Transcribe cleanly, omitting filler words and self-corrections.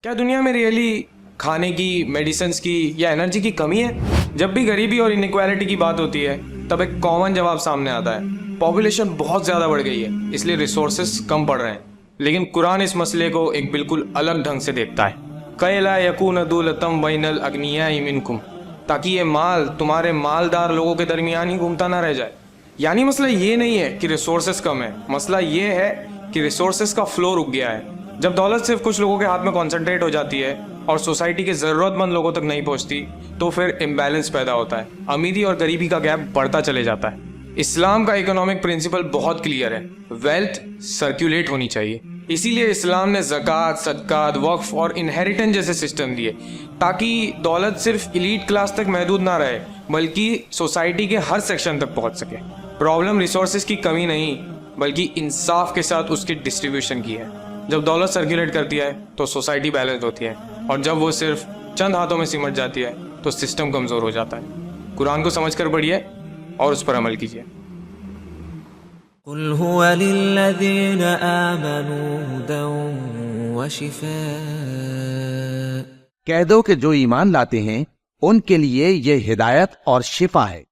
क्या दुनिया में रियली खाने की, मेडिसिन्स की या एनर्जी की कमी है? जब भी गरीबी और इनइक्वालिटी की बात होती है तब एक कॉमन जवाब सामने आता है, पॉपुलेशन बहुत ज़्यादा बढ़ गई है इसलिए रिसोर्सेस कम पड़ रहे हैं। लेकिन कुरान इस मसले को एक बिल्कुल अलग ढंग से देखता है। कै ला यकून दुलतम बैनल अग्नियाई मिनकुम, ताकि ये माल तुम्हारे मालदार लोगों के दरमियान ही घूमता ना रह जाए। यानी मसला ये नहीं है कि रिसोर्सेस कम है, मसला ये है कि रिसोर्सेस का फ्लो रुक गया है। जब दौलत सिर्फ कुछ लोगों के हाथ में कॉन्सेंट्रेट हो जाती है और सोसाइटी के ज़रूरतमंद लोगों तक नहीं पहुंचती तो फिर इम्बैलेंस पैदा होता है, अमीरी और गरीबी का गैप बढ़ता चले जाता है। इस्लाम का इकोनॉमिक प्रिंसिपल बहुत क्लियर है, वेल्थ सर्कुलेट होनी चाहिए। इसीलिए इस्लाम ने ज़कात, सदकात, वक्फ और इनहेरिटेंस जैसे सिस्टम दिए ताकि दौलत सिर्फ इलीट क्लास तक महदूद ना रहे बल्कि सोसाइटी के हर सेक्शन तक पहुंच सके। प्रॉब्लम रिसोर्सेज की कमी नहीं बल्कि इंसाफ के साथ उसकी डिस्ट्रीब्यूशन की है। जब दौलत सर्कुलेट करती है तो सोसाइटी बैलेंस होती है और जब वो सिर्फ चंद हाथों में सिमट जाती है तो सिस्टम कमज़ोर हो जाता है। कुरान को समझकर पढ़िए और उस पर अमल कीजिए। कुल हुवा लिल्लज़ीना आमनू हुदन व शिफा, कह दो कि जो ईमान लाते हैं उनके लिए ये हिदायत और शिफा है।